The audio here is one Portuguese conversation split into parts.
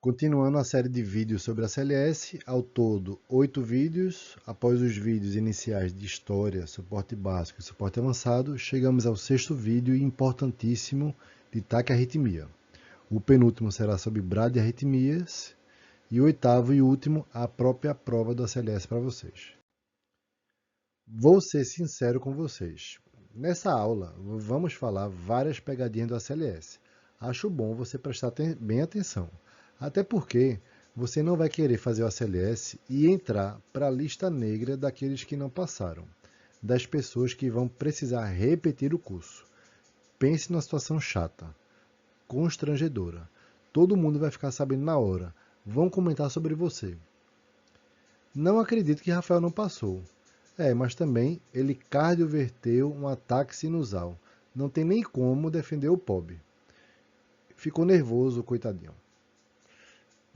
Continuando a série de vídeos sobre a CLS, ao todo 8 vídeos. Após os vídeos iniciais de história, suporte básico e suporte avançado, chegamos ao sexto vídeo importantíssimo de taquiarritmia. O penúltimo será sobre bradiarritmias e o oitavo e último, a própria prova da CLS para vocês. Vou ser sincero com vocês. Nessa aula, vamos falar várias pegadinhas do ACLS. Acho bom você prestar bem atenção. Até porque você não vai querer fazer o ACLS e entrar para a lista negra daqueles que não passaram, das pessoas que vão precisar repetir o curso. Pense numa situação chata, constrangedora. Todo mundo vai ficar sabendo na hora. Vão comentar sobre você. Não acredito que Rafael não passou. Mas também ele cardioverteu um ataque sinusal. Não tem nem como defender o pobre. Ficou nervoso, coitadinho.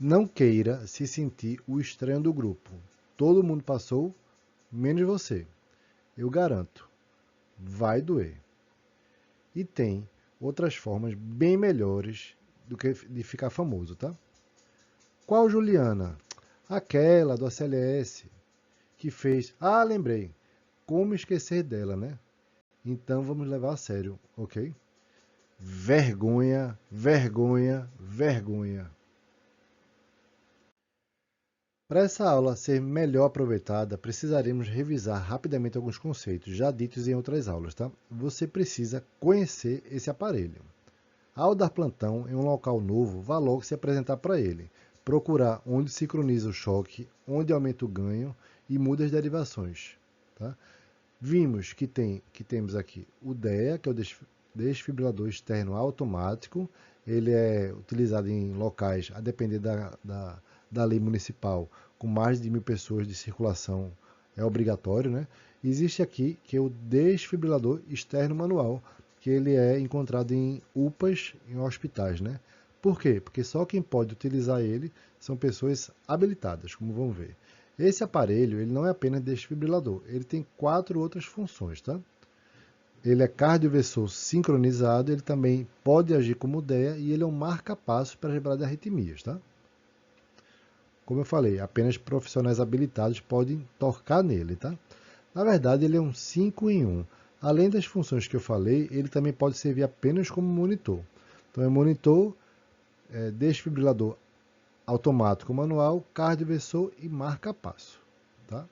Não queira se sentir o estranho do grupo. Todo mundo passou, menos você. Eu garanto, vai doer. E tem outras formas bem melhores do que de ficar famoso, tá? Qual Juliana? Aquela do ACLS, que fez... Ah, lembrei. Como esquecer dela, né? Então vamos levar a sério, ok? Vergonha, vergonha, vergonha. Para essa aula ser melhor aproveitada, precisaremos revisar rapidamente alguns conceitos já ditos em outras aulas, tá? Você precisa conhecer esse aparelho. Ao dar plantão em um local novo, vá logo se apresentar para ele. Procurar onde sincroniza o choque, onde aumenta o ganho e muda as derivações, tá? Vimos que temos aqui o DEA, que é o desfibrilador externo automático. Ele é utilizado em locais, a depender da lei municipal, com mais de 1.000 pessoas de circulação, é obrigatório, né? Existe aqui que é o desfibrilador externo manual, que ele é encontrado em UPAs, em hospitais, né? Por quê? Porque só quem pode utilizar ele são pessoas habilitadas, como vão ver. Esse aparelho ele não é apenas desfibrilador, ele tem 4 outras funções, tá? Ele é cardioversor sincronizado, ele também pode agir como DEA e ele é um marca-passo para as bradiarritmias, tá? Como eu falei, apenas profissionais habilitados podem tocar nele, tá? Na verdade, ele é um 5 em 1. Além das funções que eu falei, ele também pode servir apenas como monitor. Então é monitor, desfibrilador automático manual, cardioversor e marca-passo, tá?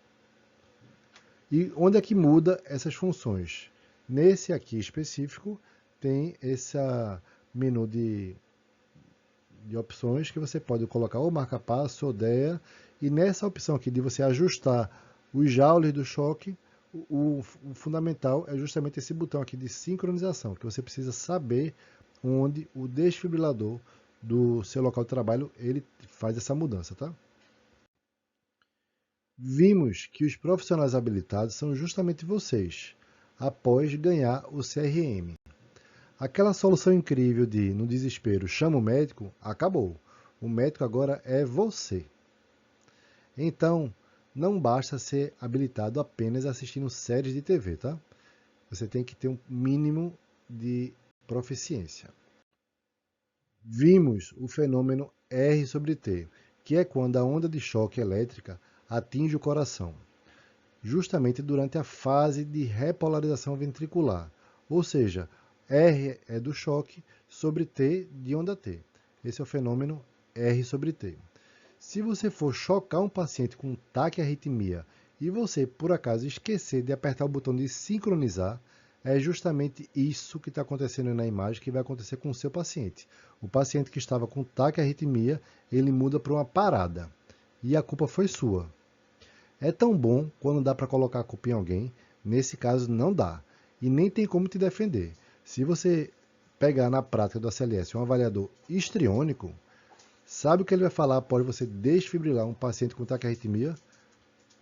E onde é que muda essas funções? Nesse aqui específico, tem esse menu de opções que você pode colocar ou marca-passo ou DEA, e nessa opção aqui de você ajustar os joules do choque, o fundamental é justamente esse botão aqui de sincronização, que você precisa saber onde o desfibrilador do seu local de trabalho ele faz essa mudança, tá? Vimos que os profissionais habilitados são justamente vocês, após ganhar o CRM. Aquela solução incrível de, no desespero, chama o médico, acabou. O médico agora é você. Então, não basta ser habilitado apenas assistindo séries de TV, tá? Você tem que ter um mínimo de proficiência. Vimos o fenômeno R sobre T, que é quando a onda de choque elétrica atinge o coração, justamente durante a fase de repolarização ventricular, ou seja, R é do choque sobre T de onda T. Esse é o fenômeno R sobre T. Se você for chocar um paciente com taquiarritmia e você, por acaso, esquecer de apertar o botão de sincronizar, é justamente isso que está acontecendo na imagem que vai acontecer com o seu paciente. O paciente que estava com taquiarritmia, ele muda para uma parada. E a culpa foi sua. É tão bom quando dá para colocar a culpa em alguém. Nesse caso, não dá. E nem tem como te defender. Se você pegar na prática do ACLS um avaliador histriônico, sabe o que ele vai falar após você desfibrilar um paciente com taquiarritmia?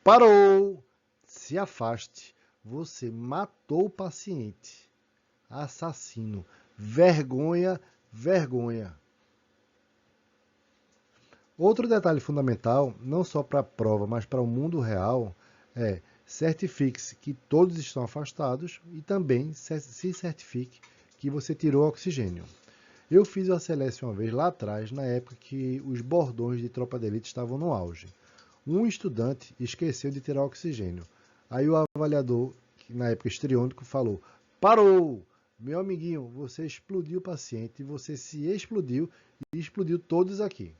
Parou! Se afaste. Você matou o paciente. Assassino. Vergonha, vergonha. Outro detalhe fundamental, não só para a prova, mas para o mundo real, é certifique-se que todos estão afastados e também se certifique que você tirou oxigênio. Eu fiz o Aceleste uma vez lá atrás, na época que os bordões de tropa de elite estavam no auge. Um estudante esqueceu de tirar oxigênio. Aí o avaliador, que na época histriônico, falou: Parou! Meu amiguinho, você explodiu o paciente, você se explodiu e explodiu todos aqui.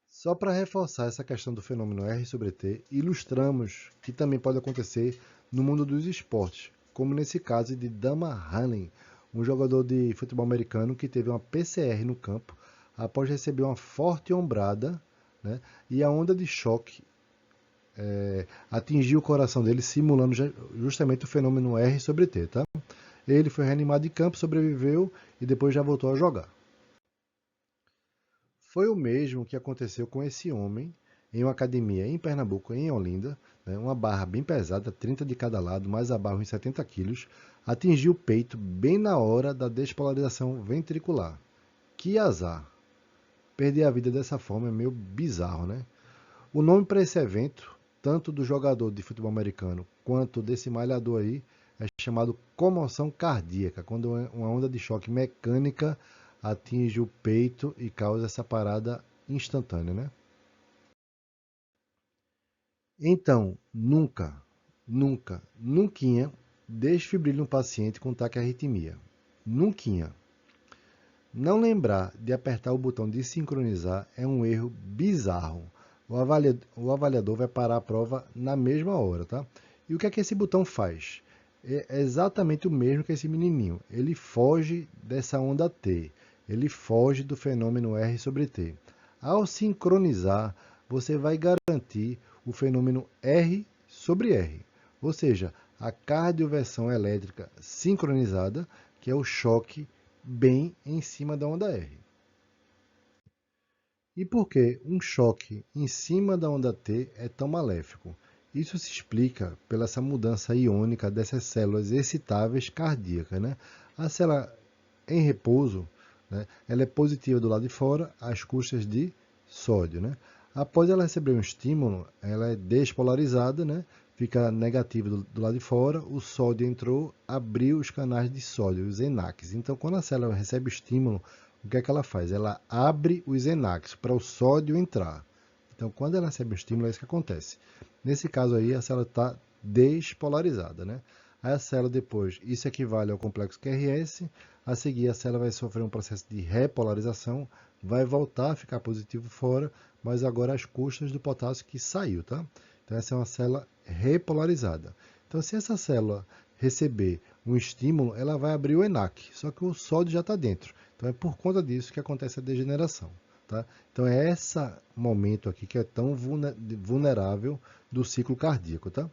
Só para reforçar essa questão do fenômeno R sobre T, ilustramos que também pode acontecer no mundo dos esportes, como nesse caso de Dama Hanley, um jogador de futebol americano que teve uma PCR no campo após receber uma forte ombrada, né, e a onda de choque atingiu o coração dele, simulando justamente o fenômeno R sobre T. Tá? Ele foi reanimado em campo, sobreviveu e depois já voltou a jogar. Foi o mesmo que aconteceu com esse homem em uma academia em Pernambuco, em Olinda, né, uma barra bem pesada, 30 de cada lado, mais a barra em 70 quilos, atingiu o peito bem na hora da despolarização ventricular. Que azar! Perder a vida dessa forma é meio bizarro, né? O nome para esse evento, tanto do jogador de futebol americano quanto desse malhador aí, é chamado comoção cardíaca, quando uma onda de choque mecânica atinge o peito e causa essa parada instantânea, né? Então, nunca desfibrile um paciente com taquiarritmia. Nunca. Não lembrar de apertar o botão de sincronizar é um erro bizarro. O avaliador vai parar a prova na mesma hora, tá? E o que é que esse botão faz? É exatamente o mesmo que esse menininho. Ele foge dessa onda T. Ele foge do fenômeno R sobre T. Ao sincronizar, você vai garantir o fenômeno R sobre R. Ou seja, a cardioversão elétrica sincronizada, que é o choque bem em cima da onda R. E por que um choque em cima da onda T é tão maléfico? Isso se explica pela essa mudança iônica dessas células excitáveis cardíacas. Né? A célula em repouso, né, ela é positiva do lado de fora, às custas de sódio. Né? Após ela receber um estímulo, ela é despolarizada, né, fica negativa do lado de fora, o sódio entrou, abriu os canais de sódio, os ENaCs. Então, quando a célula recebe o estímulo, o que é que ela faz? Ela abre os ENaCs para o sódio entrar. Então, quando ela recebe o estímulo, é isso que acontece. Nesse caso aí, a célula está despolarizada, né? Aí a célula depois, isso equivale ao complexo QRS, a seguir a célula vai sofrer um processo de repolarização, vai voltar a ficar positivo fora, mas agora às custas do potássio que saiu, tá? Então essa é uma célula repolarizada. Então se essa célula receber um estímulo, ela vai abrir o ENaC, só que o sódio já está dentro. Então é por conta disso que acontece a degeneração. Tá? Então é esse momento aqui que é tão vulnerável do ciclo cardíaco. Tá?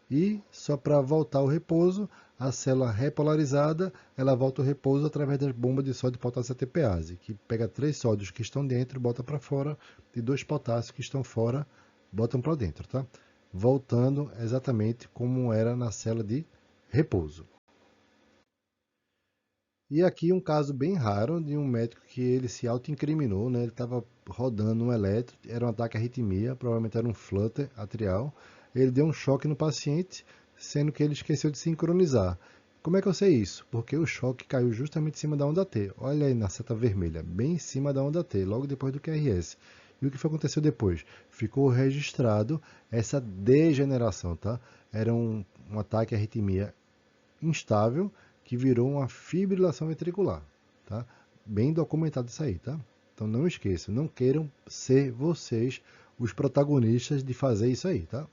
E só para voltar ao repouso, a célula repolarizada, ela volta ao repouso através das bombas de sódio e potássio ATPase, que pega 3 sódios que estão dentro, bota para fora, e 2 potássios que estão fora, botam para dentro, tá? Voltando exatamente como era na célula de repouso. E aqui um caso bem raro de um médico que ele se auto-incriminou, né? Ele estava rodando um eletro, era um ataque à arritmia, provavelmente era um flutter atrial. Ele deu um choque no paciente, sendo que ele esqueceu de sincronizar. Como é que eu sei isso? Porque o choque caiu justamente em cima da onda T. Olha aí na seta vermelha, bem em cima da onda T, logo depois do QRS. E o que aconteceu depois? Ficou registrado essa degeneração, tá? Era um ataque à arritmia instável que virou uma fibrilação ventricular, tá? Bem documentado isso aí, tá? Então não esqueçam, não queiram ser vocês os protagonistas de fazer isso aí, tá?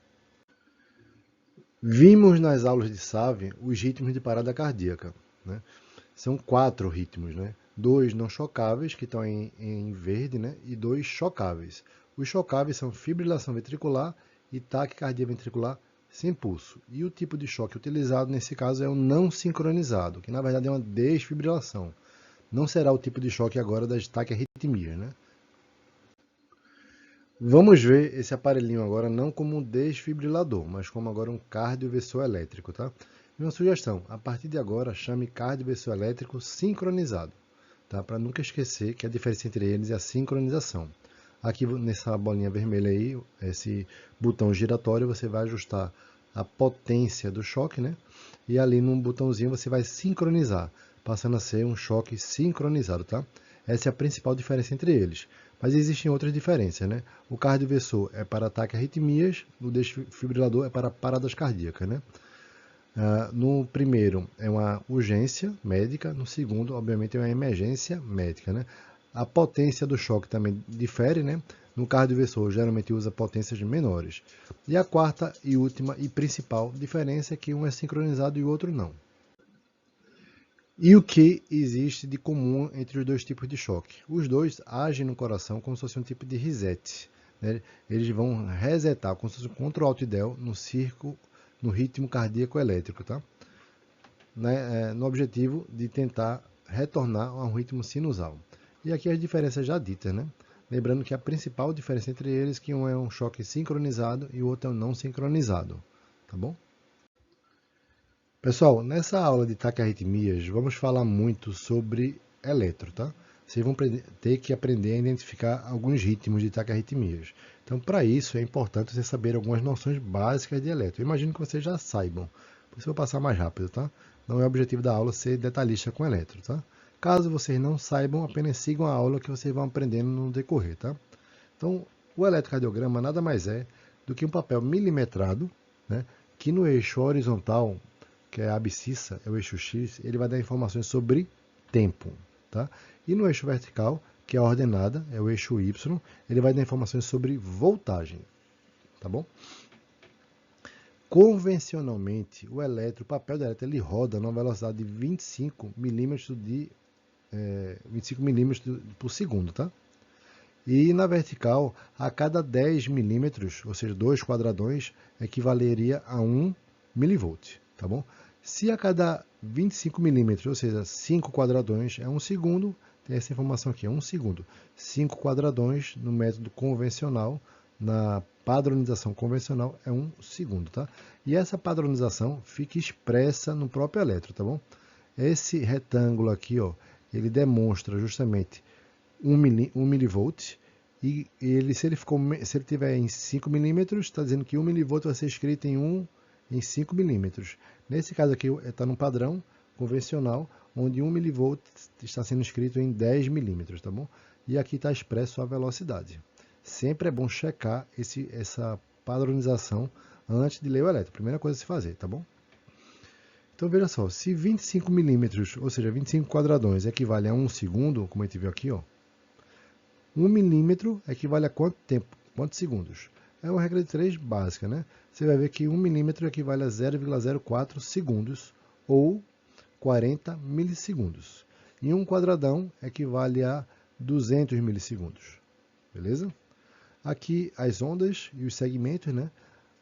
Vimos nas aulas de SAVE os ritmos de parada cardíaca, né? São 4 ritmos, né? 2 não chocáveis, que estão em verde, né? E 2 chocáveis. Os chocáveis são fibrilação ventricular e taquicardia ventricular sem pulso. E o tipo de choque utilizado nesse caso é o não sincronizado, que na verdade é uma desfibrilação. Não será o tipo de choque agora das taquiarritmias, né? Vamos ver esse aparelhinho agora não como um desfibrilador, mas como agora um cardioversor elétrico, tá? E uma sugestão, a partir de agora chame cardioversor elétrico sincronizado, tá? Para nunca esquecer que a diferença entre eles é a sincronização. Aqui nessa bolinha vermelha aí, esse botão giratório, você vai ajustar a potência do choque, né? E ali num botãozinho você vai sincronizar, passando a ser um choque sincronizado, tá? Essa é a principal diferença entre eles. Mas existem outras diferenças, né? O cardioversor é para ataque a arritmias, o desfibrilador é para paradas cardíacas, né? No primeiro é uma urgência médica, no segundo, obviamente, é uma emergência médica, né? A potência do choque também difere, né? No cardioversor, geralmente usa potências menores. E a quarta e última e principal diferença é que um é sincronizado e o outro não. E o que existe de comum entre os dois tipos de choque? Os dois agem no coração como se fosse um tipo de reset, né? Eles vão resetar, como se fosse um Ctrl Alt Del no ritmo cardíaco elétrico, tá? Né? No objetivo de tentar retornar a um ritmo sinusal. E aqui as diferenças já ditas, né? Lembrando que a principal diferença entre eles é que um é um choque sincronizado e o outro é um não sincronizado, tá bom? Pessoal, nessa aula de taquiarritmias, vamos falar muito sobre eletro, tá? Vocês vão ter que aprender a identificar alguns ritmos de taquiarritmias. Então, para isso, é importante você saber algumas noções básicas de eletro. Eu imagino que vocês já saibam, por isso eu vou passar mais rápido, tá? Não é o objetivo da aula ser detalhista com eletro, tá? Caso vocês não saibam, apenas sigam a aula que vocês vão aprendendo no decorrer, tá? Então, o eletrocardiograma nada mais é do que um papel milimetrado, né, que no eixo horizontal, que é a abscissa, é o eixo X, ele vai dar informações sobre tempo, tá? E no eixo vertical, que é a ordenada, é o eixo Y, ele vai dar informações sobre voltagem, tá bom? Convencionalmente, o papel do elétron, ele roda numa velocidade de 25 milímetros por segundo, tá? E na vertical, a cada 10 milímetros, ou seja, 2 quadradões, equivaleria a 1 milivolt, tá bom? Se a cada 25 milímetros, ou seja, 5 quadradões, é 1 segundo, tem essa informação aqui, é 1 segundo. 5 quadradões no método convencional, na padronização convencional, é 1 segundo, tá? E essa padronização fica expressa no próprio eletro, tá bom? Esse retângulo aqui, ó, ele demonstra justamente 1 milivolt, e se ele tiver em 5 milímetros, está dizendo que 1 milivolt vai ser escrito em 5 milímetros. Nesse caso aqui está num padrão convencional, onde 1 milivolt está sendo escrito em 10 milímetros, tá bom? E aqui está expresso a velocidade. Sempre é bom checar essa padronização antes de ler o eletro. Primeira coisa a se fazer, tá bom? Então veja só, se 25 milímetros, ou seja, 25 quadradões, equivale a 1 segundo, como a gente viu aqui, ó, 1 milímetro equivale a quanto tempo? Quantos segundos? É uma regra de 3 básica, né? Você vai ver que 1 milímetro equivale a 0,04 segundos ou 40 milissegundos. E 1 quadradão equivale a 200 milissegundos. Beleza? Aqui as ondas e os segmentos, né?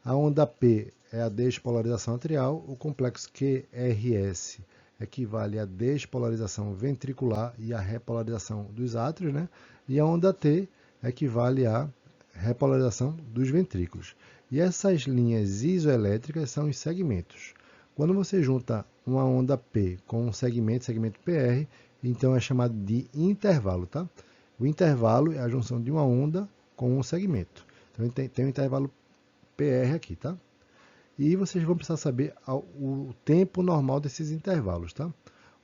A onda P é a despolarização atrial, o complexo QRS equivale à despolarização ventricular e à repolarização dos átrios, né? E a onda T equivale à repolarização dos ventrículos. E essas linhas isoelétricas são os segmentos. Quando você junta uma onda P com um segmento PR, então é chamado de intervalo, tá? O intervalo é a junção de uma onda com um segmento. Então tem um intervalo PR aqui, tá? E vocês vão precisar saber o tempo normal desses intervalos, tá?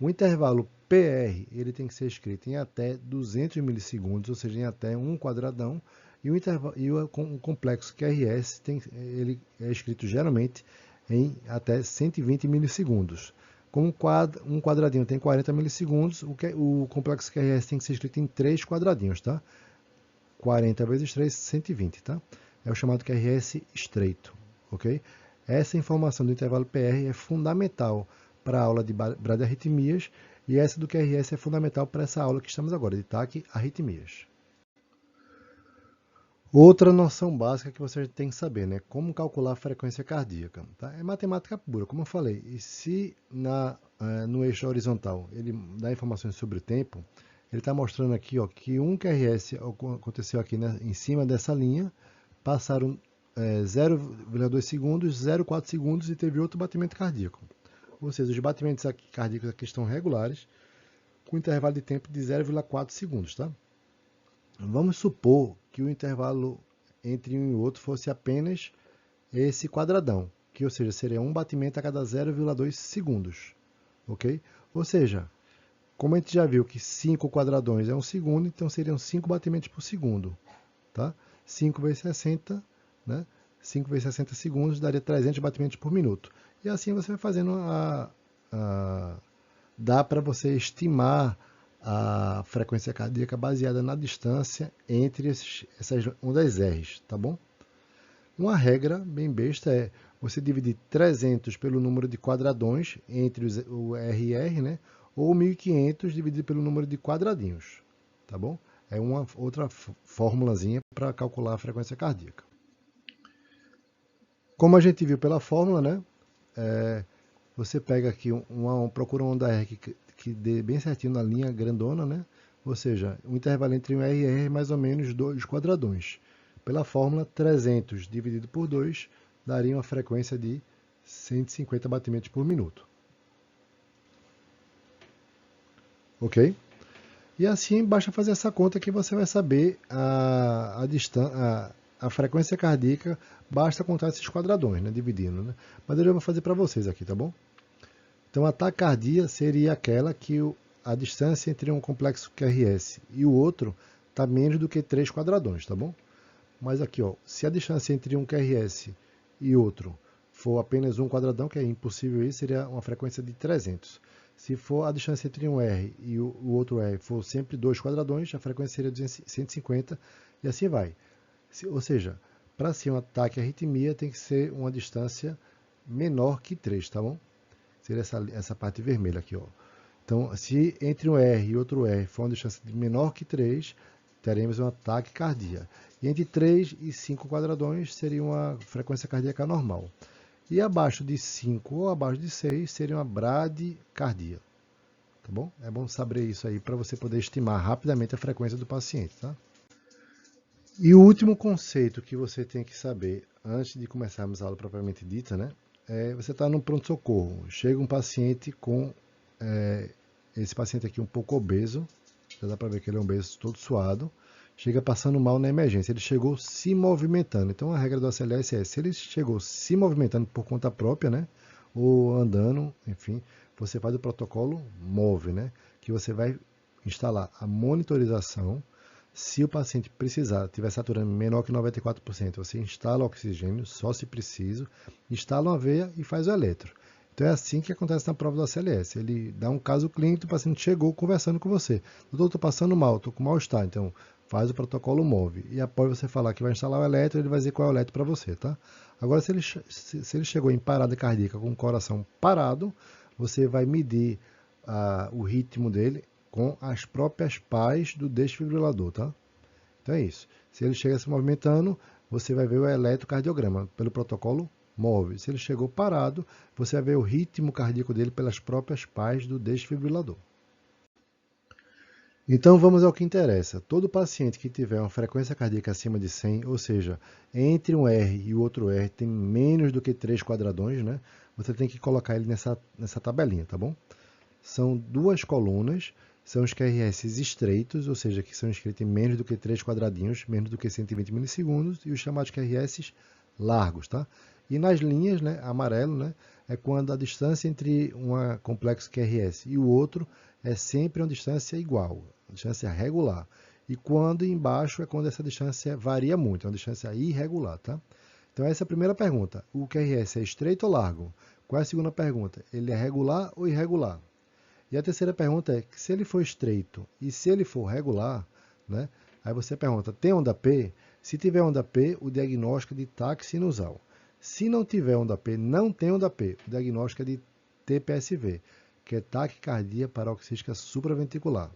O intervalo PR, ele tem que ser escrito em até 200 milissegundos, ou seja, em até 1 quadradão, e o complexo QRS, ele é escrito geralmente em até 120 milissegundos. Como um quadradinho tem 40 milissegundos, o complexo QRS tem que ser escrito em 3 quadradinhos, tá? 40 vezes 3, 120, tá? É o chamado QRS estreito, ok? Essa informação do intervalo PR é fundamental para a aula de bradiarritmias e essa do QRS é fundamental para essa aula que estamos agora, de taquiarritmias. Outra noção básica que você tem que saber, né? Como calcular a frequência cardíaca. Tá? É matemática pura, como eu falei. E se no eixo horizontal ele dá informações sobre o tempo, ele está mostrando aqui ó, que um QRS aconteceu aqui em cima dessa linha, passaram 0,2 segundos, 0,4 segundos e teve outro batimento cardíaco. Ou seja, os batimentos cardíacos aqui estão regulares, com intervalo de tempo de 0,4 segundos, tá? Vamos supor que o intervalo entre um e outro fosse apenas esse quadradão, que ou seja, seria um batimento a cada 0,2 segundos, ok? Ou seja, como a gente já viu que 5 quadradões é 1 segundo, então seriam 5 batimentos por segundo. Tá? 5 vezes 60, né? 5 vezes 60 segundos daria 300 batimentos por minuto. E assim você vai fazendo dá para você estimar a frequência cardíaca baseada na distância entre essas ondas R's, tá bom? Uma regra bem besta é você dividir 300 pelo número de quadradões entre o R e R, né? Ou 1500 dividido pelo número de quadradinhos, tá bom? É uma outra fórmulazinha para calcular a frequência cardíaca. Como a gente viu pela fórmula, né? Você pega aqui procura uma onda R que dê bem certinho na linha grandona, né? Ou seja, o intervalo entre um R e R é mais ou menos 2 quadradões. Pela fórmula, 300 dividido por 2 daria uma frequência de 150 batimentos por minuto. Ok? E assim, basta fazer essa conta que você vai saber a frequência cardíaca, basta contar esses quadradões, né? Dividindo, né? Mas eu já vou fazer para vocês aqui, tá bom? Então, a taquicardia seria aquela que a distância entre um complexo QRS e o outro está menos do que 3 quadradões, tá bom? Mas aqui, ó, se a distância entre um QRS e outro for apenas um quadradão, que é impossível isso, seria uma frequência de 300. Se for a distância entre um R e o outro R for sempre 2 quadradões, a frequência seria 150 e assim vai. Ou seja, para ser um ataque à arritmia tem que ser uma distância menor que 3, tá bom? Seria essa parte vermelha aqui, ó. Então, se entre um R e outro R for uma distância de menor que 3, teremos um ataque cardíaco. E entre 3 e 5 quadradões seria uma frequência cardíaca normal. E abaixo de 5 ou abaixo de 6 seria uma bradicardia. Tá bom? É bom saber isso aí para você poder estimar rapidamente a frequência do paciente, tá? E o último conceito que você tem que saber antes de começarmos a aula propriamente dita, né? Você está no pronto-socorro. Chega um paciente com esse paciente aqui um pouco obeso, já dá para ver que ele é um obeso todo suado, chega passando mal na emergência, ele chegou se movimentando. Então a regra do ACLS é, se ele chegou se movimentando por conta própria, né, ou andando, enfim, você faz o protocolo MOVE, né, que você vai instalar a monitorização. Se o paciente precisar, tiver saturando menor que 94%, você instala o oxigênio, só se preciso, instala uma veia e faz o eletro. Então é assim que acontece na prova do ACLS. Ele dá um caso clínico, o paciente chegou conversando com você. Doutor, estou passando mal, estou com mal-estar. Então faz o protocolo MOVE. E após você falar que vai instalar o eletro, ele vai dizer qual é o eletro para você, tá? Agora, se ele chegou em parada cardíaca com o coração parado, você vai medir o ritmo dele com as próprias pás do desfibrilador, tá? Então é isso. Se ele chega se movimentando, você vai ver o eletrocardiograma pelo protocolo MOVE. Se ele chegou parado, você vai ver o ritmo cardíaco dele pelas próprias pás do desfibrilador. Então vamos ao que interessa. Todo paciente que tiver uma frequência cardíaca acima de 100, ou seja, entre um R e o outro R tem menos do que 3 quadradões, né? Você tem que colocar ele nessa tabelinha, tá bom? São duas colunas, são os QRS estreitos, ou seja, que são escritos em menos do que 3 quadradinhos, menos do que 120 milissegundos, e os chamados QRS largos, tá? E nas linhas, né, amarelo, né, é quando a distância entre um complexo QRS e o outro é sempre uma distância igual, uma distância regular. E quando embaixo é quando essa distância varia muito, é uma distância irregular, tá? Então essa é a primeira pergunta. O QRS é estreito ou largo? Qual é a segunda pergunta? Ele é regular ou irregular? E a terceira pergunta é, se ele for estreito e se ele for regular, né? Aí você pergunta, tem onda P? Se tiver onda P, o diagnóstico é de taque sinusal. Se não tiver onda P, não tem onda P, o diagnóstico é de TPSV, que é taquicardia paroxística supraventricular.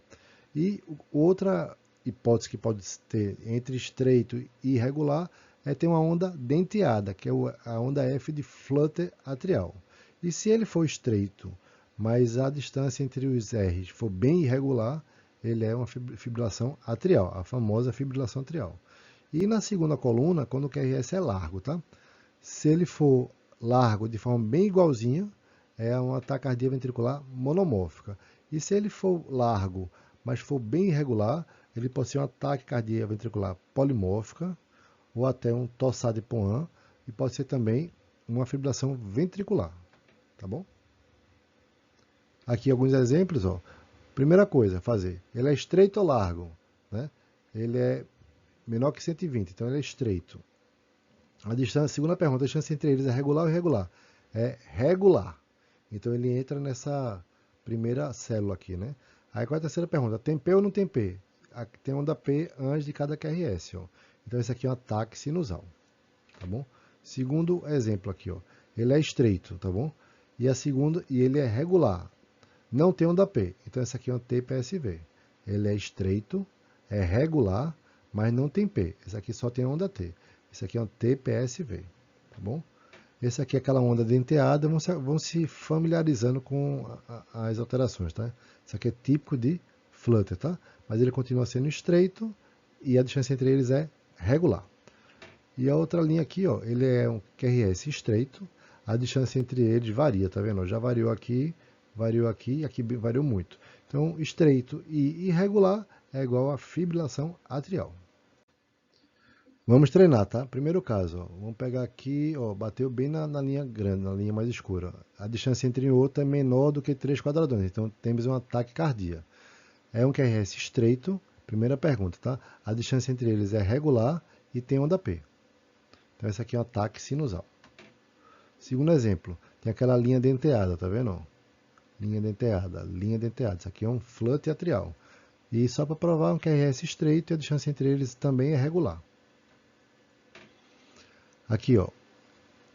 E outra hipótese que pode ter entre estreito e irregular é ter uma onda denteada, que é a onda F de flutter atrial. E se ele for estreito, mas a distância entre os R's for bem irregular, ele é uma fibrilação atrial, a famosa fibrilação atrial. E na segunda coluna, quando o QRS é largo, tá? Se ele for largo de forma bem igualzinha, é uma taquicardia ventricular monomórfica. E se ele for largo, mas for bem irregular, ele pode ser uma taquicardia ventricular polimórfica, ou até um tossade de Poin, e pode ser também uma fibrilação ventricular, tá bom? Aqui alguns exemplos, ó. Primeira coisa a fazer, ele é estreito ou largo? Né? Ele é menor que 120, então ele é estreito. A distância, segunda pergunta, a distância entre eles é regular ou irregular? É regular. Então ele entra nessa primeira célula aqui, né? Aí qual é a terceira pergunta? Tem P ou não tem P? Tem onda P antes de cada QRS, ó. Então esse aqui é um ataque sinusal, tá bom? Segundo exemplo aqui, ó. Ele é estreito, tá bom? E ele é regular. Não tem onda P. Então esse aqui é um TPSV. Ele é estreito, é regular, mas não tem P. Esse aqui só tem onda T. Esse aqui é um TPSV, tá bom? Esse aqui é aquela onda denteada, vão se familiarizando com as alterações, tá? Isso aqui é típico de flutter, tá? Mas ele continua sendo estreito e a distância entre eles é regular. E a outra linha aqui, ó, ele é um QRS estreito, a distância entre eles varia, tá vendo? Já variou aqui e aqui variou muito. Então, estreito e irregular é igual a fibrilação atrial. Vamos treinar, tá? Primeiro caso, ó, vamos pegar aqui, ó, bateu bem na linha grande, na linha mais escura. A distância entre um e outro é menor do que 3 quadradões, então temos um ataque cardíaco. É um QRS estreito, primeira pergunta, tá? A distância entre eles é regular e tem onda P. Então esse aqui é um ataque sinusal. Segundo exemplo, tem aquela linha denteada, tá vendo? Linha denteada. Isso aqui é um flutter atrial. E só para provar, um QRS estreito e a distância entre eles também é regular. Aqui, ó,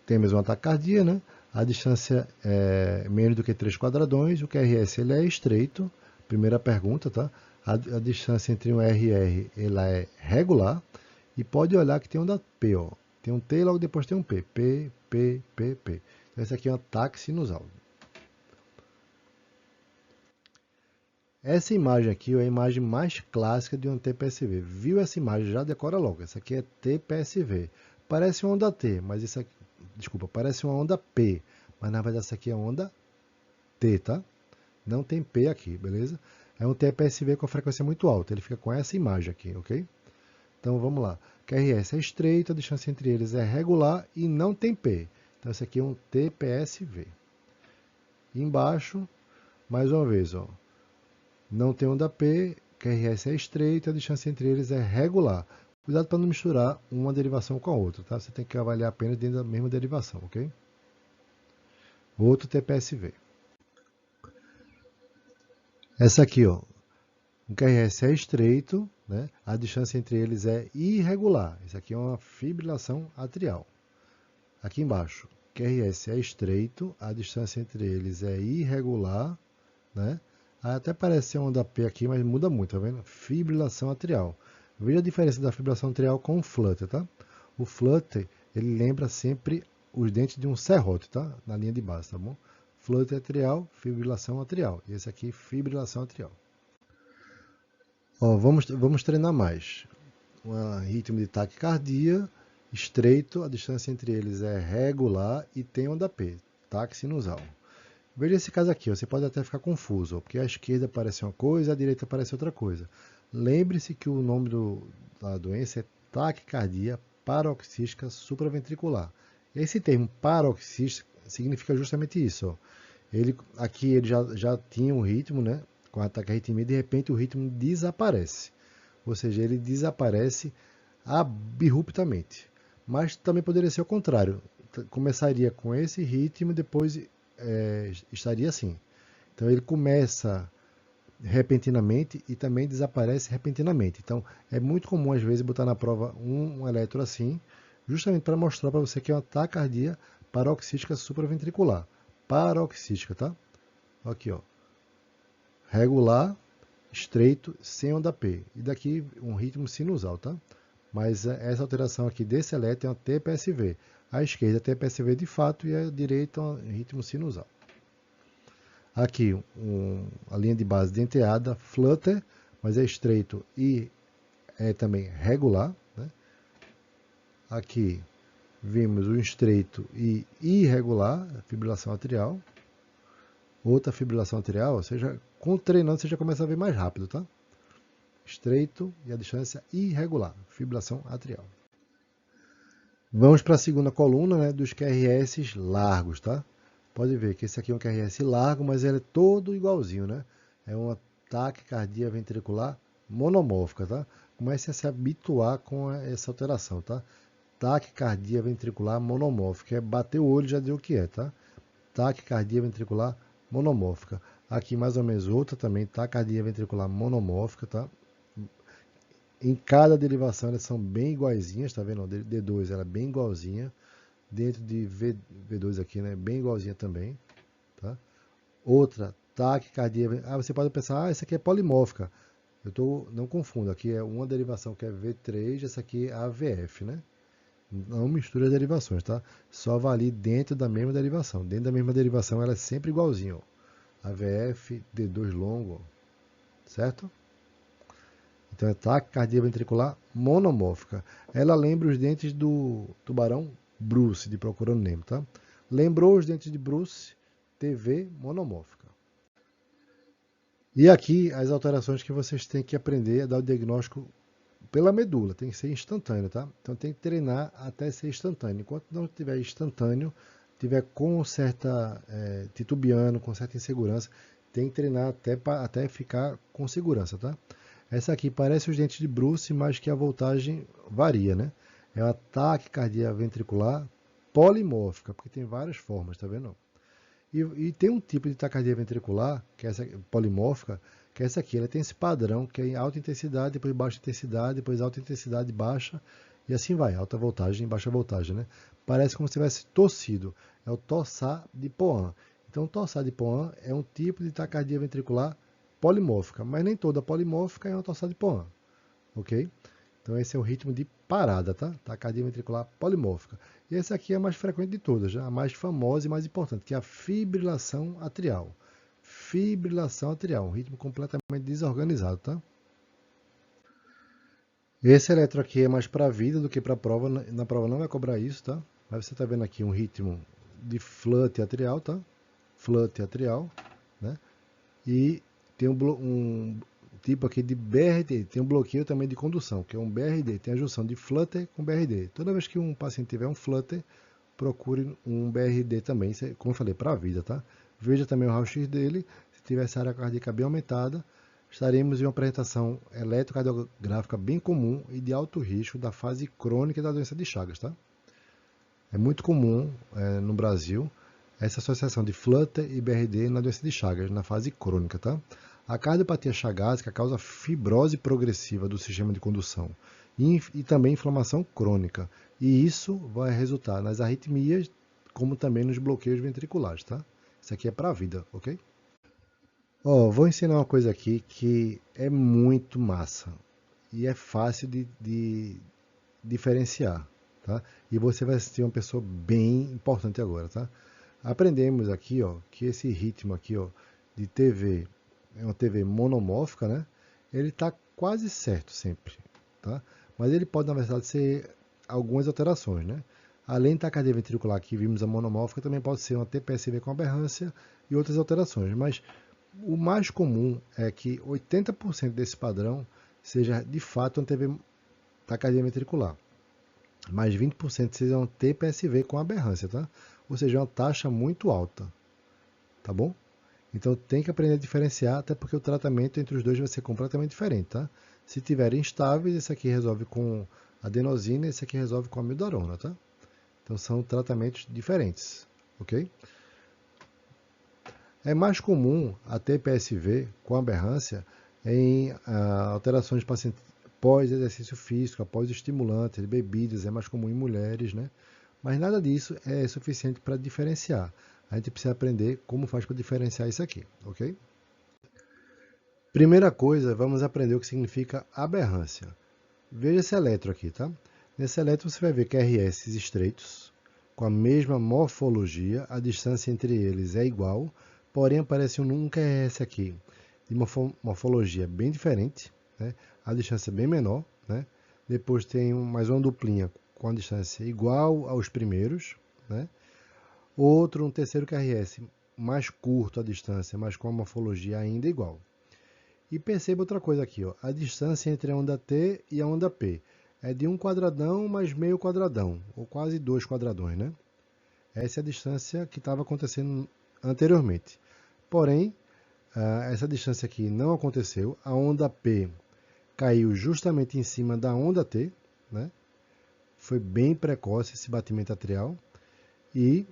temos um ataque cardíaco, né? A distância é menos do que 3 quadradões, o QRS ele é estreito, primeira pergunta, tá? A distância entre um R e R ela é regular, e pode olhar que tem onda P, ó. Tem um T e logo depois tem um P. P, P, P, P. Então esse aqui é um ataque sinusal. Essa imagem aqui é a imagem mais clássica de um TPSV. Viu essa imagem? Já decora logo. Essa aqui é TPSV. Parece uma onda T, mas isso aqui, desculpa, parece uma onda P, mas na verdade essa aqui é onda T, tá? Não tem P aqui, beleza? É um TPSV com frequência muito alta, ele fica com essa imagem aqui, ok? Então vamos lá. QRS é estreito, a distância entre eles é regular e não tem P. Então esse aqui é um TPSV. E embaixo, mais uma vez, ó, não tem onda P, QRS é estreito, a distância entre eles é regular. Cuidado para não misturar uma derivação com a outra, tá? Você tem que avaliar apenas dentro da mesma derivação, ok? Outro TPSV. Essa aqui, ó, o QRS é estreito, né? A distância entre eles é irregular. Isso aqui é uma fibrilação atrial. Aqui embaixo, QRS é estreito, a distância entre eles é irregular, né? Até parece ser uma onda P aqui, mas muda muito, tá vendo? Fibrilação atrial. Veja a diferença da fibrilação atrial com o flutter, tá? O flutter, ele lembra sempre os dentes de um serrote, tá? Na linha de base, tá bom? Flutter atrial, fibrilação atrial. E esse aqui, fibrilação atrial. Ó, vamos treinar mais. Um ritmo de taquicardia, estreito, a distância entre eles é regular e tem onda P, taque sinusal. Veja esse caso aqui, você pode até ficar confuso, porque a esquerda parece uma coisa, a direita parece outra coisa. Lembre-se que o nome da doença é taquicardia paroxística supraventricular. Esse termo paroxística significa justamente isso. Ó. Aqui ele já tinha um ritmo, né, com a taquiarritmia, e de repente o ritmo desaparece. Ou seja, ele desaparece abruptamente. Mas também poderia ser o contrário. Começaria com esse ritmo e depois estaria assim. Então ele começa repentinamente e também desaparece repentinamente. Então é muito comum às vezes botar na prova um eletro assim, justamente para mostrar para você que é uma taquicardia paroxística supraventricular. Paroxística, tá? Aqui, ó. Regular, estreito, sem onda P. E daqui um ritmo sinusal, tá? Mas essa alteração aqui desse eletro é uma TPSV. A esquerda é TPSV de fato e a direita é um ritmo sinusal. Aqui a linha de base denteada, flutter, mas é estreito e é também regular. Né? Aqui vimos o estreito e irregular, fibrilação atrial. Outra fibrilação atrial, ou seja, com treinando você já começa a ver mais rápido, tá? Estreito e a distância irregular, fibrilação atrial. Vamos para a segunda coluna, né, dos QRS largos, tá? Pode ver que esse aqui é um QRS largo, mas ele é todo igualzinho, né? É uma taquicardia ventricular monomórfica, tá? Comece a se habituar com essa alteração, tá? Taquicardia ventricular monomórfica. É bater o olho e já deu o que é, tá? Taquicardia ventricular monomórfica. Aqui mais ou menos outra também, taquicardia ventricular monomórfica, tá? Em cada derivação elas são bem iguaizinhas, tá vendo? D2 ela é bem igualzinha. Dentro de V2 aqui, né? Bem igualzinha também, tá? Outra, taquicardia. Ah, você pode pensar, isso aqui é polimórfica. Não confundo, aqui é uma derivação que é V3, essa aqui é AVF, né? Não mistura as derivações, tá? Só avalie dentro da mesma derivação. Dentro da mesma derivação ela é sempre igualzinha, ó. AVF, D2 longo, certo? Então é taquicardia ventricular monomórfica. Ela lembra os dentes do tubarão Bruce, de Procurando Nemo, tá? Lembrou os dentes de Bruce, TV monomórfica. E aqui as alterações que vocês têm que aprender a dar o diagnóstico pela medula, tem que ser instantâneo, tá? Então tem que treinar até ser instantâneo. Enquanto não estiver instantâneo, tiver com certa titubeando, com certa insegurança, tem que treinar até ficar com segurança, tá? Essa aqui parece os dentes de Bruce, mas que a voltagem varia, né? É uma taquicardia ventricular polimórfica, porque tem várias formas, tá vendo? E tem um tipo de taquicardia ventricular, que é essa polimórfica, que é essa aqui. Ela tem esse padrão, que é em alta intensidade, depois baixa intensidade, depois alta intensidade, baixa, e assim vai, alta voltagem, baixa voltagem, né? Parece como se tivesse tossido. É o tossar de Pohan. Então, o tossar de Pohan é um tipo de taquicardia ventricular polimórfica, mas nem toda polimórfica é uma tossar de Pohan, ok? Então esse é o ritmo de parada, tá? Taquicardia ventricular polimórfica. E esse aqui é a mais frequente de todas, a mais famosa e mais importante, que é a fibrilação atrial. Fibrilação atrial, um ritmo completamente desorganizado, tá? Esse eletro aqui é mais para a vida do que para a prova. Na prova não vai cobrar isso, tá? Mas você está vendo aqui um ritmo de flut atrial, tá? Flut atrial, né? E tem um tipo aqui de BRD, tem um bloqueio também de condução, que é um BRD, tem a junção de flutter com BRD. Toda vez que um paciente tiver um flutter, procure um BRD também, isso é, como eu falei, para a vida, tá? Veja também o raio-x dele, se tiver essa área cardíaca bem aumentada, estaremos em uma apresentação eletrocardiográfica bem comum e de alto risco da fase crônica da doença de Chagas, tá? É muito comum no Brasil essa associação de flutter e BRD na doença de Chagas, na fase crônica, tá? A cardiopatia chagásica causa fibrose progressiva do sistema de condução e também inflamação crônica. E isso vai resultar nas arritmias, como também nos bloqueios ventriculares, tá? Isso aqui é para a vida, ok? Vou ensinar uma coisa aqui que é muito massa e é fácil de diferenciar, tá? E você vai assistir uma pessoa bem importante agora, tá? Aprendemos aqui, ó, que esse ritmo aqui, ó, de TV é uma TV monomórfica, né? Ele está quase certo sempre, tá? Mas ele pode, na verdade, ser algumas alterações, né? Além da cadeia ventricular que vimos a monomórfica, também pode ser uma TPSV com aberrância e outras alterações. Mas o mais comum é que 80% desse padrão seja de fato uma TV taquicardia ventricular, mais 20% seja um TPSV com aberrância, tá? Ou seja, uma taxa muito alta, tá bom? Então tem que aprender a diferenciar, até porque o tratamento entre os dois vai ser completamente diferente, tá? Se tiverem instáveis, esse aqui resolve com adenosina, esse aqui resolve com amiodarona, tá? Então são tratamentos diferentes, ok? É mais comum a TPSV com aberrância em alterações de paciente pós-exercício físico, após estimulantes, bebidas, é mais comum em mulheres, né? Mas nada disso é suficiente para diferenciar. A gente precisa aprender como faz para diferenciar isso aqui, ok? Primeira coisa, vamos aprender o que significa aberrância. Veja esse eletro aqui, tá? Nesse eletro você vai ver QRS estreitos, com a mesma morfologia, a distância entre eles é igual, porém aparece um QRS aqui de morfologia bem diferente, né? A distância é bem menor, né? Depois tem mais uma duplinha com a distância igual aos primeiros, né? Um terceiro QRS mais curto a distância, mas com a morfologia ainda igual. E perceba outra coisa aqui, ó, a distância entre a onda T e a onda P é de um quadradão mais meio quadradão, ou quase 2 quadradões, né? Essa é a distância que estava acontecendo anteriormente. Porém, essa distância aqui não aconteceu. A onda P caiu justamente em cima da onda T, né? Foi bem precoce esse batimento atrial. E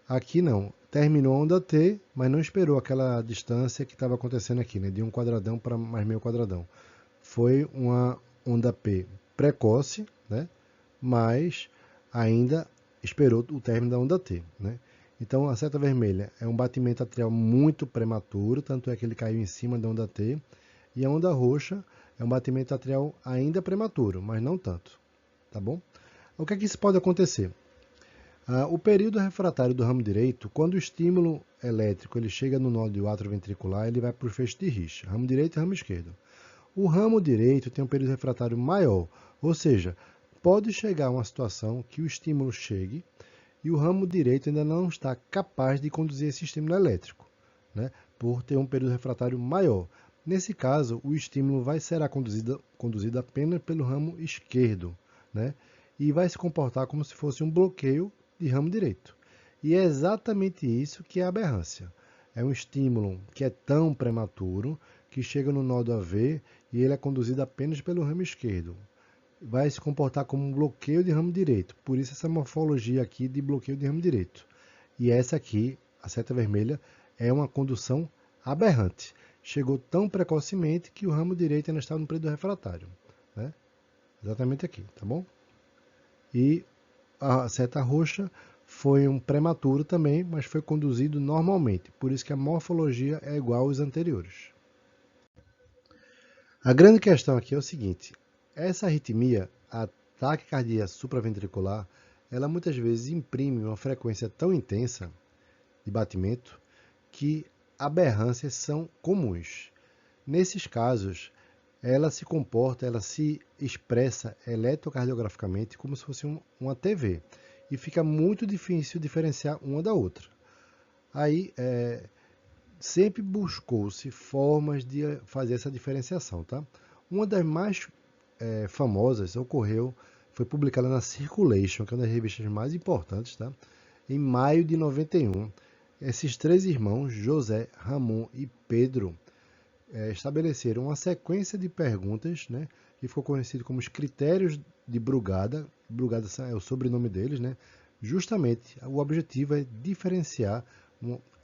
aqui não. Terminou a onda T, mas não esperou aquela distância que estava acontecendo aqui, né? De um quadradão para mais meio quadradão. Foi uma onda P precoce, né? Mas ainda esperou o término da onda T, né? Então a seta vermelha é um batimento atrial muito prematuro, tanto é que ele caiu em cima da onda T, e a onda roxa é um batimento atrial ainda prematuro, mas não tanto, tá bom? O que é que isso pode acontecer? O período refratário do ramo direito, quando o estímulo elétrico ele chega no nódulo atrioventricular, ele vai para o feixe de Risch, ramo direito e ramo esquerdo. O ramo direito tem um período refratário maior, ou seja, pode chegar a uma situação que o estímulo chegue e o ramo direito ainda não está capaz de conduzir esse estímulo elétrico, né, por ter um período refratário maior. Nesse caso, o estímulo será conduzido apenas pelo ramo esquerdo, né, e vai se comportar como se fosse um bloqueio de ramo direito. E é exatamente isso que é a aberrância. É um estímulo que é tão prematuro que chega no nódo AV e ele é conduzido apenas pelo ramo esquerdo. Vai se comportar como um bloqueio de ramo direito. Por isso essa morfologia aqui de bloqueio de ramo direito. E essa aqui, a seta vermelha, é uma condução aberrante. Chegou tão precocemente que o ramo direito ainda está no período refratário, né? Exatamente aqui, tá bom? E a seta roxa foi um prematuro também, mas foi conduzido normalmente. Por isso que a morfologia é igual aos anteriores. A grande questão aqui é o seguinte: essa arritmia, a taquicardia supraventricular, ela muitas vezes imprime uma frequência tão intensa de batimento que aberrâncias são comuns. Nesses casos, ela se expressa eletrocardiograficamente como se fosse uma TV e fica muito difícil diferenciar uma da outra. Aí, sempre buscou-se formas de fazer essa diferenciação, tá? Uma das mais famosas foi publicada na Circulation, que é uma das revistas mais importantes, tá? Em maio de 91. Esses três irmãos, José, Ramon e Pedro, estabeleceram uma sequência de perguntas, né, que ficou conhecido como os critérios de Brugada. Brugada é o sobrenome deles, né? Justamente, o objetivo é diferenciar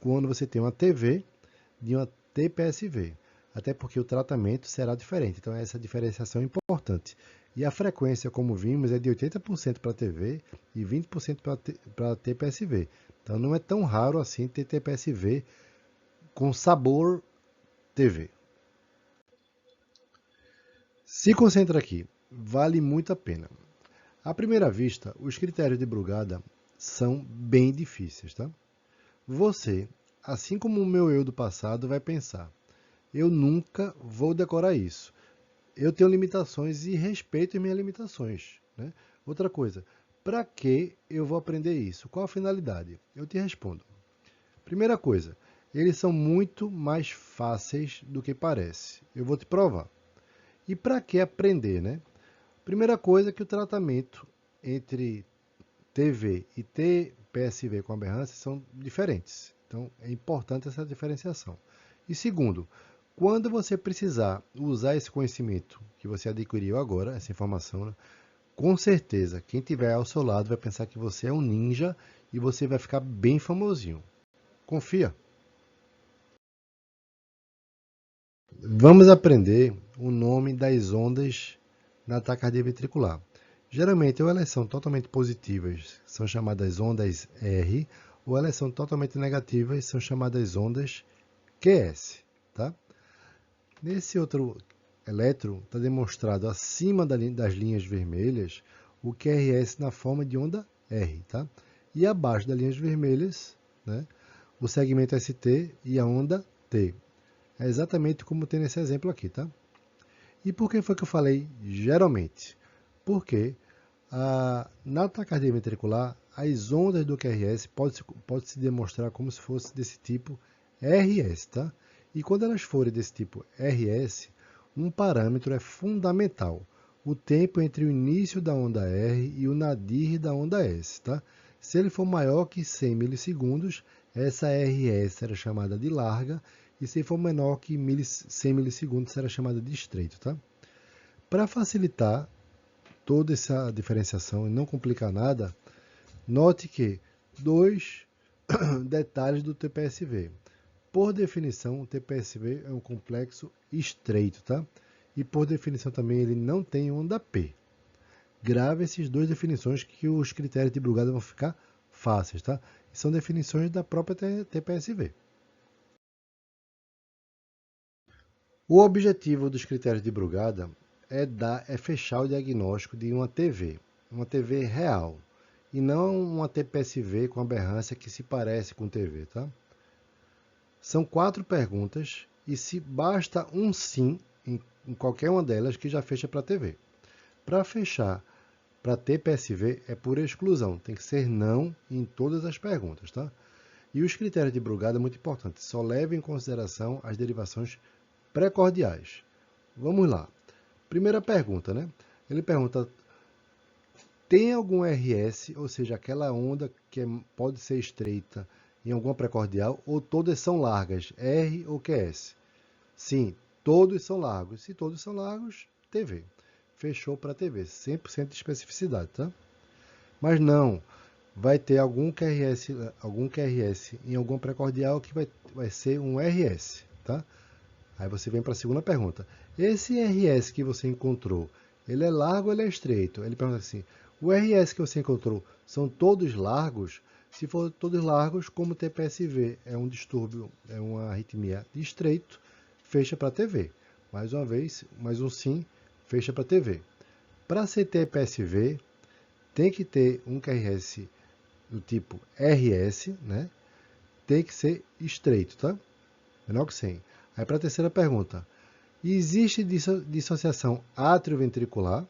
quando você tem uma TV de uma TPSV, até porque o tratamento será diferente, então essa diferenciação é importante. E a frequência, como vimos, é de 80% para TV e 20% para TPSV. Então não é tão raro assim ter TPSV com sabor TV. Se concentra aqui, vale muito a pena. À primeira vista, os critérios de Brugada são bem difíceis, tá? Você, assim como o meu eu do passado, vai pensar: eu nunca vou decorar isso. Eu tenho limitações e respeito as minhas limitações, né? Outra coisa, para que eu vou aprender isso? Qual a finalidade? Eu te respondo. Primeira coisa, eles são muito mais fáceis do que parece. Eu vou te provar. E para que aprender, né? Primeira coisa é que o tratamento entre TV e TPSV com aberrância são diferentes. Então, é importante essa diferenciação. E segundo, quando você precisar usar esse conhecimento que você adquiriu agora, essa informação, né, com certeza, quem tiver ao seu lado vai pensar que você é um ninja e você vai ficar bem famosinho. Confia. Vamos aprender o nome das ondas na taquicardia ventricular. Geralmente, ou elas são totalmente positivas, são chamadas ondas R, ou elas são totalmente negativas, são chamadas ondas QS. Tá? Nesse outro eletro, está demonstrado acima das linhas vermelhas o QRS na forma de onda R. Tá? E abaixo das linhas vermelhas, né, o segmento ST e a onda T. É exatamente como tem nesse exemplo aqui, tá? E por que foi que eu falei geralmente? Porque na taquicardia ventricular, as ondas do QRS pode se demonstrar como se fosse desse tipo RS, tá? E quando elas forem desse tipo RS, um parâmetro é fundamental: o tempo entre o início da onda R e o nadir da onda S, tá? Se ele for maior que 100 milissegundos, essa RS será chamada de larga, e se for menor que 100 milissegundos será chamada de estreito, tá? Para facilitar toda essa diferenciação e não complicar nada, note que dois detalhes do TPSV. Por definição, o TPSV é um complexo estreito, tá? E por definição também ele não tem onda P. Grave essas duas definições que os critérios de Brugada vão ficar fáceis, tá? São definições da própria TPSV. O objetivo dos critérios de Brugada é fechar o diagnóstico de uma TV real, e não uma TPSV com aberrância que se parece com TV, tá? São 4 perguntas e se basta um sim em qualquer uma delas que já fecha para a TV. Para fechar para TPSV é por exclusão, tem que ser não em todas as perguntas, tá? E os critérios de Brugada é muito importante, só leve em consideração as derivações precordiais. Vamos lá. Primeira pergunta, né? Ele pergunta, tem algum RS, ou seja, aquela onda que pode ser estreita em alguma precordial, ou todas são largas, R ou QS? Sim, todos são largos. Se todos são largos, TV. Fechou para TV, 100% de especificidade, tá? Mas não, vai ter algum QRS em alguma precordial que vai ser um RS, tá? Aí você vem para a segunda pergunta. Esse RS que você encontrou, ele é largo ou ele é estreito? Ele pergunta assim, o RS que você encontrou são todos largos? Se for todos largos, como TPSV é um distúrbio, é uma arritmia de estreito, fecha para TV. Mais uma vez, mais um sim, fecha para TV. Para ser TPSV, tem que ter um QRS do tipo RS, né? Tem que ser estreito, tá? Menor que 100. Aí para a terceira pergunta, existe dissociação atrioventricular,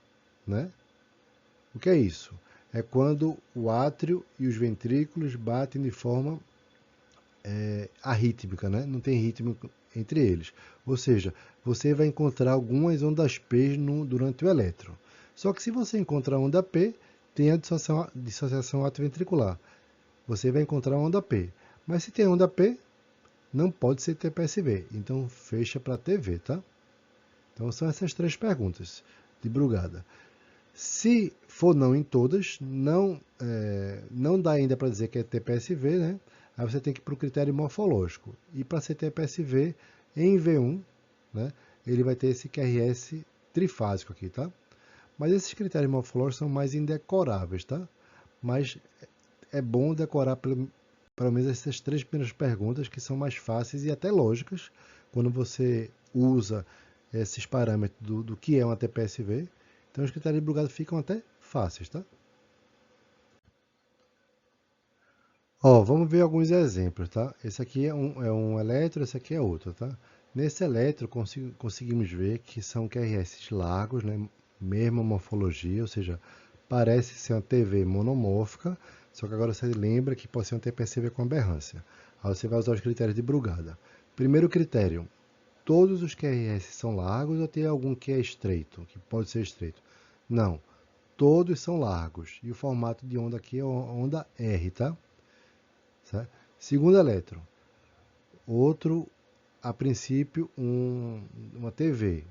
né? O que é isso? É quando o átrio e os ventrículos batem de forma arrítmica, né? Não tem ritmo entre eles. Ou seja, você vai encontrar algumas ondas P durante o eletro. Só que se você encontrar a onda P, tem a dissociação atrioventricular. Você vai encontrar a onda P. Mas se tem onda P, não pode ser TPSV. Então fecha para TV, tá? Então são essas 3 perguntas de Brugada. Se for não em todas, não dá ainda para dizer que é TPSV, né? Aí você tem que ir para o critério morfológico. E para ser TPSV, em V1, né, ele vai ter esse QRS trifásico aqui, tá? Mas esses critérios morfológicos são mais indecoráveis, tá? Mas é bom decorar pelo menos essas 3 primeiras perguntas, que são mais fáceis e até lógicas, quando você usa esses parâmetros do que é uma TPSV. Então os critérios de Brugada ficam até fáceis, tá? Ó, vamos ver alguns exemplos, tá? Esse aqui é um eletro, esse aqui é outro, tá? Nesse eletro conseguimos ver que são QRS largos, né? Mesma morfologia, ou seja, parece ser uma TV monomórfica, só que agora você lembra que pode ser uma TPSV com aberrância. Aí você vai usar os critérios de Brugada. Primeiro critério, todos os QRS são largos ou tem algum que é estreito, que pode ser estreito? Não, todos são largos. E o formato de onda aqui é onda R, tá? Certo? Segundo eletro, outro, a princípio, uma TV.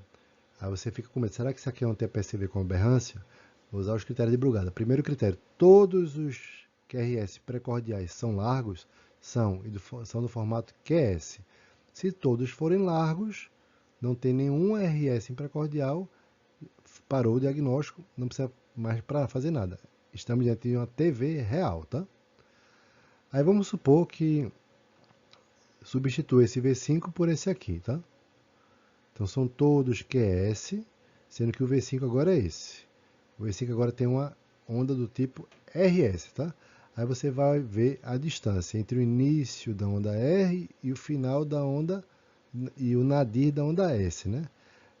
Aí você fica com medo, será que isso aqui é um TPSV com aberrância? Vou usar os critérios de Brugada. Primeiro critério, todos os QRS precordiais são largos? São, e são do formato QS. Se todos forem largos, não tem nenhum RS em precordial, parou o diagnóstico, não precisa mais para fazer nada. Estamos diante de uma TV real, tá? Aí vamos supor que substitua esse V5 por esse aqui, tá? Então são todos QS, sendo que o V5 agora é esse. O V5 agora tem uma onda do tipo RS, tá? Aí você vai ver a distância entre o início da onda R e o final da onda e o nadir da onda S, né?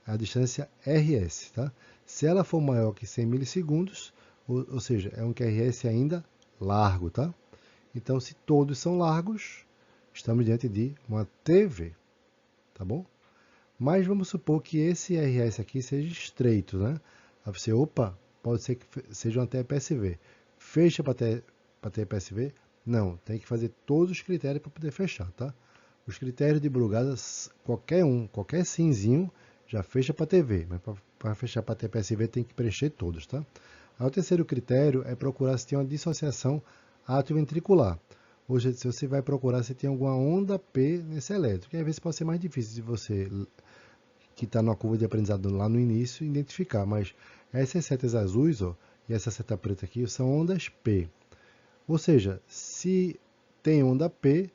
A distância RS, tá? Se ela for maior que 100 milissegundos, ou seja, é um QRS ainda largo, tá? Então, se todos são largos, estamos diante de uma TV, tá bom? Mas vamos supor que esse RS aqui seja estreito, né? Aí você, opa, pode ser que seja uma TPSV. Fecha para TPSV? Não, tem que fazer todos os critérios para poder fechar, tá? Os critérios de Brugada, qualquer simzinho, já fecha para TV, mas para fechar para TPSV tem que preencher todos, tá? Aí o terceiro critério é procurar se tem uma dissociação atrioventricular. Ou seja, se você vai procurar se tem alguma onda P nesse elétrico, que às vezes pode ser mais difícil de você, que está na curva de aprendizado lá no início, identificar, mas essas setas azuis, ó, e essa seta preta aqui, são ondas P. Ou seja, se tem onda P,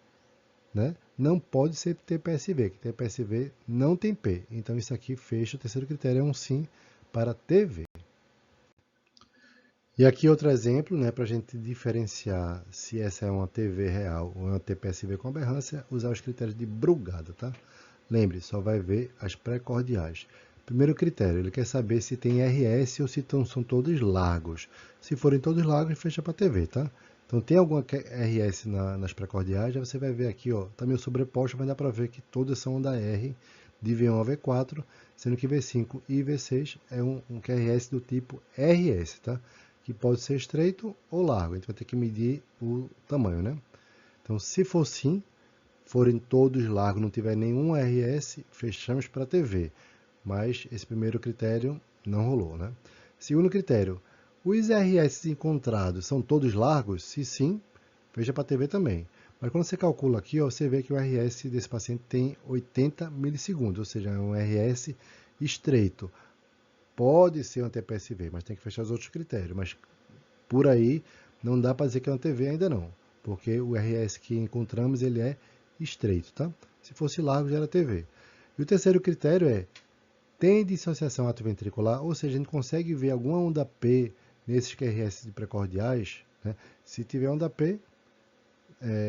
né, não pode ser TPSV, que TPSV não tem P. Então isso aqui fecha, o terceiro critério é um sim para TV. E aqui outro exemplo, né, para a gente diferenciar se essa é uma TV real ou uma TPSV com aberrância, usar os critérios de Brugada, tá? Lembre, só vai ver as pré-cordiais. Primeiro critério, ele quer saber se tem RS ou se são todos largos. Se forem todos largos, fecha para TV, tá? Então tem alguma RS nas pré-cordiais, aí você vai ver aqui, ó, tá meio sobreposto, vai dar para ver que todas são da R de V1 a V4, sendo que V5 e V6 é um QRS do tipo RS, tá? Que pode ser estreito ou largo, a gente vai ter que medir o tamanho, né? Então, se for sim, forem todos largos, não tiver nenhum RS, fechamos para TV. Mas esse primeiro critério não rolou, né? Segundo critério, os RS encontrados são todos largos? Se sim, fecha para TV também. Mas quando você calcula aqui, ó, você vê que o RS desse paciente tem 80 milissegundos, ou seja, é um RS estreito. Pode ser uma TPSV, mas tem que fechar os outros critérios. Mas por aí não dá para dizer que é uma TV ainda não, porque o RS que encontramos ele é estreito, tá? Se fosse largo já era TV. E o terceiro critério é, tem dissociação atrioventricular, ou seja, a gente consegue ver alguma onda P nesses QRS de precordiais, né? Se tiver onda P,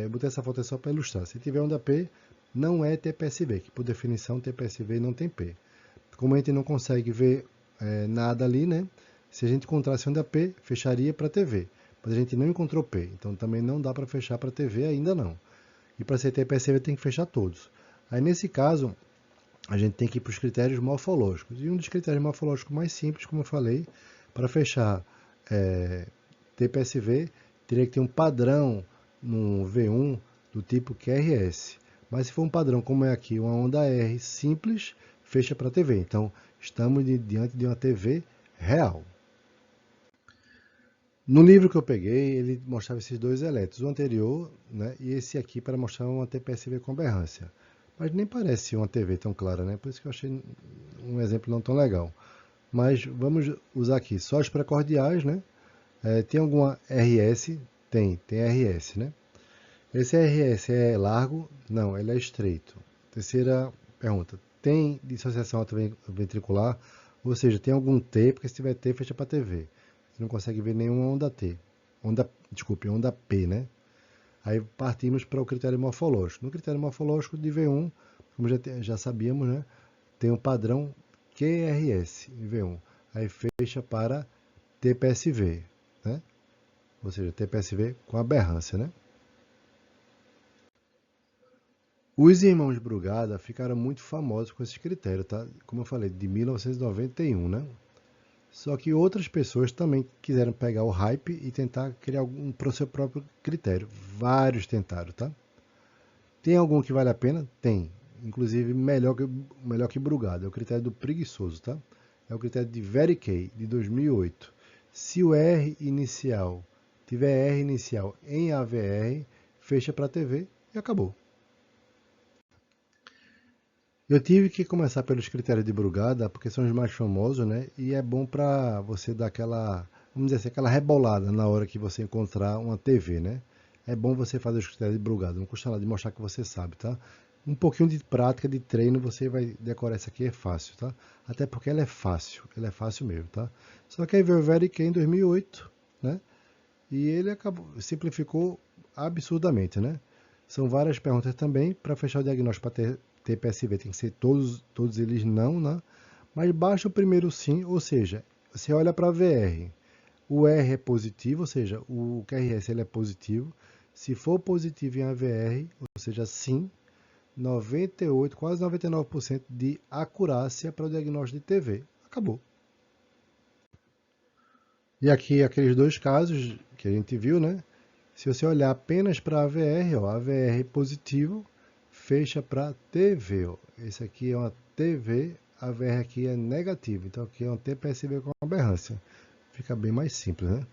eu botei essa foto só para ilustrar, se tiver onda P, não é TPSV, que por definição TPSV não tem P. Como a gente não consegue ver nada ali, né? Se a gente encontrasse onda P, fecharia para TV. Mas a gente não encontrou P, então também não dá para fechar para TV ainda não. E para ser TPSV tem que fechar todos. Aí nesse caso, a gente tem que ir para os critérios morfológicos. E um dos critérios morfológicos mais simples, como eu falei, para fechar TPSV, teria que ter um padrão no V1 do tipo QRS. Mas se for um padrão como é aqui, uma onda R simples, fecha para TV. Então, estamos diante de uma TV real. No livro que eu peguei, ele mostrava esses dois elétrons, o anterior, né, e esse aqui para mostrar uma TPSV com aberrância. Mas nem parece uma TV tão clara, né? Por isso que eu achei um exemplo não tão legal. Mas vamos usar aqui só os precordiais, né? Tem alguma RS? Tem RS, né? Esse RS é largo? Não, ele é estreito. Terceira pergunta, tem dissociação atrioventricular? Ou seja, tem algum T, porque se tiver T, fecha para TV. Você não consegue ver nenhuma onda T. Onda P, né? Aí partimos para o critério morfológico. No critério morfológico de V1, como já sabíamos, né? Tem um padrão QRS em V1. Aí fecha para TPSV, né? Ou seja, TPSV com aberrância, né? Os irmãos Brugada ficaram muito famosos com esse critério, tá? Como eu falei, de 1991, né? Só que outras pessoas também quiseram pegar o hype e tentar criar um para o seu próprio critério. Vários tentaram, tá? Tem algum que vale a pena? Tem. Inclusive, melhor que Brugada. É o critério do preguiçoso, tá? É o critério de Verikey, de 2008. Se o R inicial tiver R inicial em AVR, fecha para TV e acabou. Eu tive que começar pelos critérios de Brugada, porque são os mais famosos, né? E é bom para você dar aquela, vamos dizer assim, aquela rebolada na hora que você encontrar uma TV, né? É bom você fazer os critérios de Brugada, não custa nada de mostrar que você sabe, tá? Um pouquinho de prática, de treino, você vai decorar essa aqui, é fácil, tá? Até porque ela é fácil mesmo, tá? Só que aí veio o Verikey em 2008, né? E ele simplificou absurdamente, né? São várias perguntas também. Para fechar o diagnóstico para TPSV, tem que ser todos eles não, né? Mas basta o primeiro sim, ou seja, você olha para a VR, o R é positivo, ou seja, o QRS ele é positivo. Se for positivo em AVR, ou seja, sim, 98, quase 99% de acurácia para o diagnóstico de TV. Acabou. E aqui aqueles dois casos que a gente viu, né? Se você olhar apenas para a AVR, ó, AVR positivo, fecha para TV. Ó. Esse aqui é uma TV, a VR aqui é negativo. Então aqui é um TPSB com aberrância. Fica bem mais simples, né?